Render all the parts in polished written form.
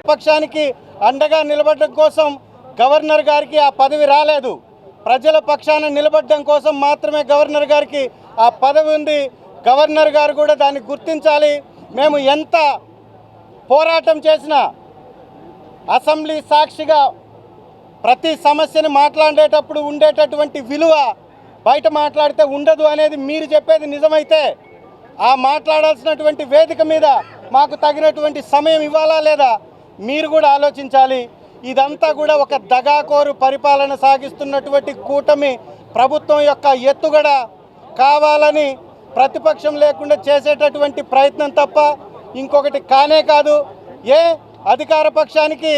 పక్షానికి అండగా నిలబడడం కోసం గవర్నర్ గారికి ఆ పదవి రాలేదు. ప్రజల పక్షాన నిలబడడం కోసం మాత్రమే గవర్నర్ గారికి ఆ పదవి ఉంది. గవర్నర్ గారు కూడా దాన్ని గుర్తించాలి. మేము ఎంత పోరాటం చేసినా అసెంబ్లీ సాక్షిగా ప్రతి సమస్యని మాట్లాడేటప్పుడు ఉండేటటువంటి విలువ బయట మాట్లాడితే ఉండదు అనేది మీరు చెప్పేది నిజమైతే ఆ మాట్లాడాల్సినటువంటి వేదిక మీద మాకు తగినటువంటి సమయం ఇవ్వాలా లేదా మీరు కూడా ఆలోచించాలి. ఇదంతా కూడా ఒక దగాకోరు పరిపాలన సాగిస్తున్నటువంటి కూటమి ప్రభుత్వం యొక్క ఎత్తుగడ, కావాలని ప్రతిపక్షం లేకుండా చేసేటటువంటి ప్రయత్నం తప్ప ఇంకొకటి కానే కాదు. అధికార పక్షానికి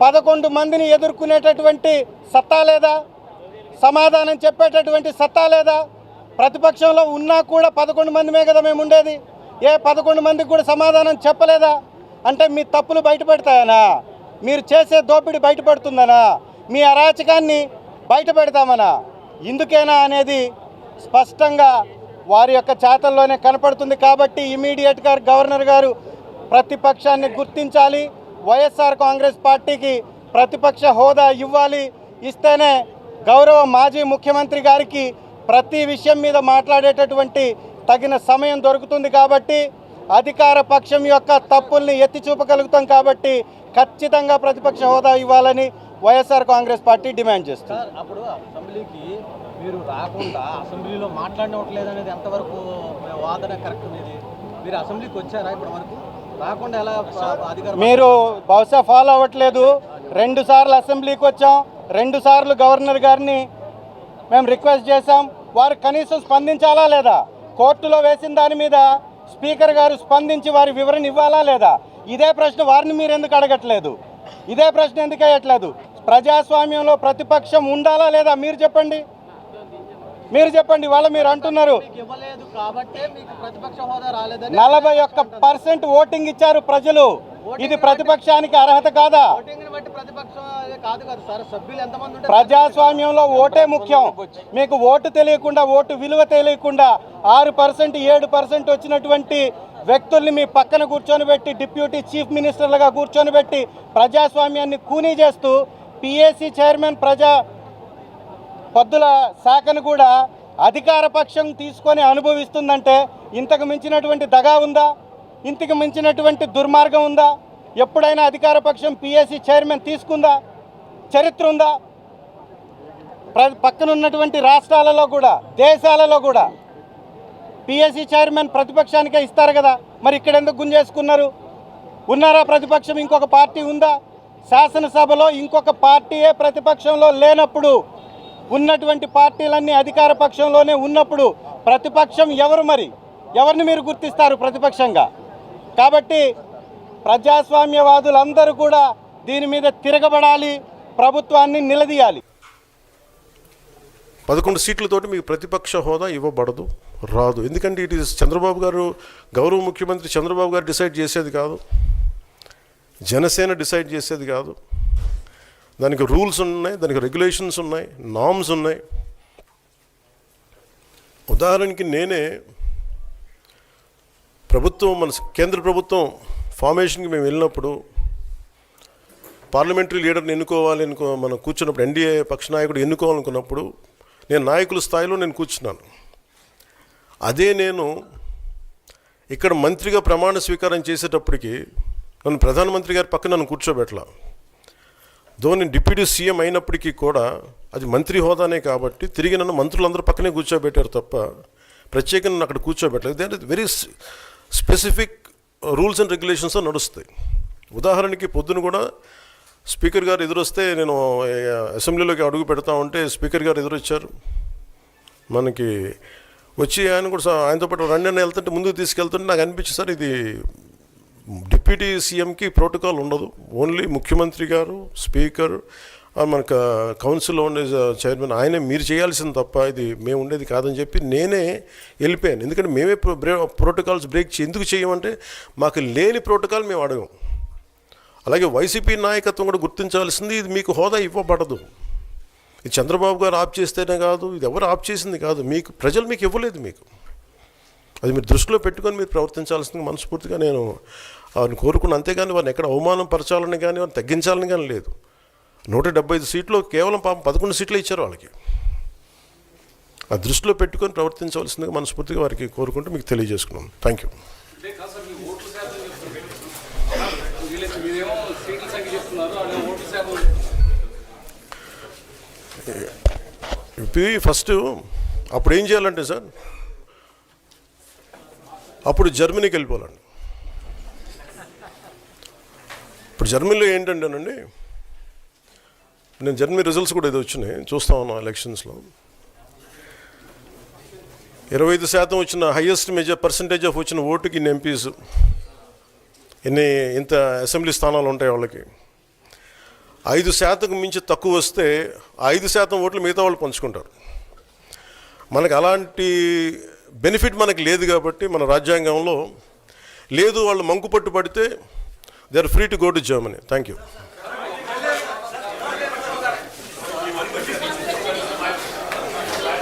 11 మందిని ఎదుర్కొనేటటువంటి సత్తా లేదా? సమాధానం చెప్పేటటువంటి సత్తా లేదా? ప్రతిపక్షంలో ఉన్నా కూడా 11 మందిమే కదా మేము ఉండేది. 11 మందికి కూడా సమాధానం చెప్పలేదా? అంటే మీ తప్పులు బయటపడతాయనా? మీరు చేసే దోపిడీ బయటపడుతుందనా? మీ అరాచకాన్ని బయట పెడతామనా? ఇందుకేనా అనేది స్పష్టంగా వారి యొక్క చేతల్లోనే కనపడుతుంది. కాబట్టి ఇమీడియట్గా గవర్నర్ గారు ప్రతిపక్షాన్ని గుర్తించాలి. వైఎస్ఆర్ కాంగ్రెస్ పార్టీకి ప్రతిపక్ష హోదా ఇవ్వాలి. ఇస్తేనే గౌరవ మాజీ ముఖ్యమంత్రి గారికి ప్రతి విషయం మీద మాట్లాడేటటువంటి తగిన సమయం దొరుకుతుంది. కాబట్టి అధికార పక్షం యొక్క తప్పుల్ని ఎత్తి చూపగలుగుతాం. కాబట్టి ఖచ్చితంగా ప్రతిపక్ష హోదా ఇవ్వాలని వైఎస్ఆర్ కాంగ్రెస్ పార్టీ డిమాండ్ చేస్తుంది. అప్పుడు అసెంబ్లీకి మీరు రాకుండా అసెంబ్లీలో మాట్లాడనట్లేదు అనేది ఎంతవరకు వాదన కరెక్ట్ అనేది? మీరు అసెంబ్లీకి వచ్చారా ఇప్పటి వరకు? రాకుండా ఎలా అధికారం? మీరు బహుశా ఫాలో అవ్వట్లేదు. 2 సార్లు అసెంబ్లీకి వచ్చాం, 2 సార్లు గవర్నర్ గారిని మేము రిక్వెస్ట్ చేశాం. వారు కనీసం స్పందించాలా లేదా? కోర్టులో వేసిన దాని మీద స్పీకర్ గారు స్పందించి వారి వివరణ ఇవ్వాలా లేదా? ఇదే ప్రశ్న వారిని మీరు ఎందుకు అడగట్లేదు? ఇదే ప్రశ్న ఎందుకు వేయట్లేదు? ప్రజాస్వామ్యంలో ప్రతిపక్షం ఉండాలా లేదా? మీరు చెప్పండి. వాళ్ళ మీరు అంటున్నారు 41% ఓటింగ్ ఇచ్చారు ప్రజలు. ఇది ప్రతిపక్షానికి అర్హత కాదా? ప్రజాస్వామ్యంలో ఓటే ముఖ్యం. మీకు ఓటు తెలియకుండా, ఓటు విలువ తెలియకుండా 6%, 7% వచ్చినటువంటి వ్యక్తుల్ని మీ పక్కన కూర్చొని పెట్టి, డిప్యూటీ చీఫ్ మినిస్టర్లుగా కూర్చొని పెట్టి ప్రజాస్వామ్యాన్ని కూనీ చేస్తూ పిఏసీ చైర్మన్ పద్దుల శాఖను కూడా అధికార పక్షం తీసుకొని అనుభవిస్తుందంటే ఇంతకు మించినటువంటి దగా ఉందా? ఇంతకు మించినటువంటి దుర్మార్గం ఉందా? ఎప్పుడైనా అధికార పక్షం పిఏసీ చైర్మన్ తీసుకుందా? చరిత్ర ఉందా? పక్కనున్నటువంటి రాష్ట్రాలలో కూడా, దేశాలలో కూడా పిఏసీ చైర్మన్ ప్రతిపక్షానికే ఇస్తారు కదా. మరి ఇక్కడ ఎందుకు గుంజేసుకున్నారు? ఉన్నారా ప్రతిపక్షం? ఇంకొక పార్టీ ఉందా? శాసనసభలో ఇంకొక పార్టీయే ప్రతిపక్షంలో లేనప్పుడు, ఉన్నటువంటి పార్టీలన్నీ అధికార పక్షంలోనే ఉన్నప్పుడు ప్రతిపక్షం ఎవరు? మరి ఎవరిని మీరు గుర్తిస్తారు ప్రతిపక్షంగా? కాబట్టి ప్రజాస్వామ్యవాదులందరూ కూడా దీని మీద తిరగబడాలి, ప్రభుత్వాన్ని నిలదీయాలి. 11 సీట్లతోటి మీకు ప్రతిపక్ష హోదా ఇవ్వబడదు, రాదు. ఎందుకంటే ఇట్ ఈస్ చంద్రబాబు గారు, గౌరవ ముఖ్యమంత్రి చంద్రబాబు గారు డిసైడ్ చేసేది కాదు, జనసేన డిసైడ్ చేసేది కాదు. దానికి రూల్స్ ఉన్నాయి, దానికి రెగ్యులేషన్స్ ఉన్నాయి, నామ్స్ ఉన్నాయి. ఉదాహరణకి నేనే ప్రభుత్వం, మన కేంద్ర ప్రభుత్వం ఫార్మేషన్కి మేము వెళ్ళినప్పుడు పార్లమెంటరీ లీడర్ని ఎన్నుకోవాలి మనం కూర్చున్నప్పుడు, ఎన్డీఏ పక్ష నాయకుడు ఎన్నుకోవాలనుకున్నప్పుడు నేను నాయకుల స్థాయిలో నేను కూర్చున్నాను. అదే నేను ఇక్కడ మంత్రిగా ప్రమాణ స్వీకారం చేసేటప్పటికి నన్ను ప్రధానమంత్రి గారి పక్కన నన్ను కూర్చోబెట్టలా. నేను డిప్యూటీ సీఎం అయినప్పటికీ కూడా అది మంత్రి హోదానే కాబట్టి తిరిగి నన్ను మంత్రులందరూ పక్కనే కూర్చోబెట్టారు తప్ప ప్రత్యేకంగా నన్ను అక్కడ కూర్చోబెట్టలేదు. అంటే very specific rules and regulations నడుస్తాయి. ఉదాహరణకి పొద్దున కూడా స్పీకర్ గారు ఎదురొస్తే, నేను అసెంబ్లీలోకి అడుగు పెడతా ఉంటే స్పీకర్ గారు ఎదురొచ్చారు. మనకి వచ్చి ఆయన కూడా ఆయనతో పాటు రండి అని వెళ్తుంటే ముందుకు తీసుకెళ్తుంటే నాకు అనిపించింది, సార్ ఇది డిప్యూటీ సీఎంకి ప్రోటోకాల్ ఉండదు, ఓన్లీ ముఖ్యమంత్రి గారు, స్పీకర్, మనకు కౌన్సిల్లో ఉండే చైర్మన్ ఆయనే మీరు చేయాల్సింది తప్ప ఇది మేము ఉండేది కాదని చెప్పి నేనే వెళ్ళిపోయాను. ఎందుకంటే మేమే ప్రోటోకాల్స్ బ్రేక్ ఎందుకు చేయమంటే మాకు లేని ప్రోటోకాల్ మేము అడగం. అలాగే వైసీపీ నాయకత్వం కూడా గుర్తించాల్సింది, ఇది మీకు హోదా ఇవ్వబడదు. ఇది చంద్రబాబు గారు ఆప్ చేస్తేనే కాదు, ఇది ఎవరు ఆప్ చేసింది కాదు, మీకు ప్రజలు మీకు ఇవ్వలేదు. మీకు అది మీరు దృష్టిలో పెట్టుకొని మీరు ప్రవర్తించాల్సిందిగా మనస్ఫూర్తిగా నేను వారిని కోరుకున్నాను. అంతేగాని వారిని ఎక్కడ అవమానం పరచాలని కానీ వారిని తగ్గించాలని కానీ లేదు. 175 సీట్లు కేవలం పాపం 11 సీట్లే ఇచ్చారు వాళ్ళకి. ఆ దృష్టిలో పెట్టుకొని ప్రవర్తించవలసిందిగా మనస్ఫూర్తిగా వారికి కోరుకుంటూ మీకు తెలియజేసుకున్నాను. Thank you. ఇది ఫస్ట్ అప్పుడు ఏం చేయాలంటే సార్, అప్పుడు జర్మనీకి వెళ్ళిపోవాలండి. ఇప్పుడు జర్మనీలో ఏంటంటేనండి, నేను జర్మనీ రిజల్ట్స్ కూడా ఇది వచ్చినాయి, చూస్తా ఉన్నాను ఎలక్షన్స్లో. 25% వచ్చిన హైయెస్ట్ పర్సంటేజ్ ఆఫ్ వచ్చిన ఓటుకి ఇన్ని ఎంపీస్, ఇంత అసెంబ్లీ స్థానాలు ఉంటాయి వాళ్ళకి. 5% మించి తక్కువ వస్తే 5% ఓట్లు మిగతా వాళ్ళు పంచుకుంటారు. మనకు అలాంటి బెనిఫిట్ మనకి లేదు కాబట్టి మన రాజ్యాంగంలో లేదు. వాళ్ళు మంకు పట్టు పడితే they are free to go to Germany. Thank you.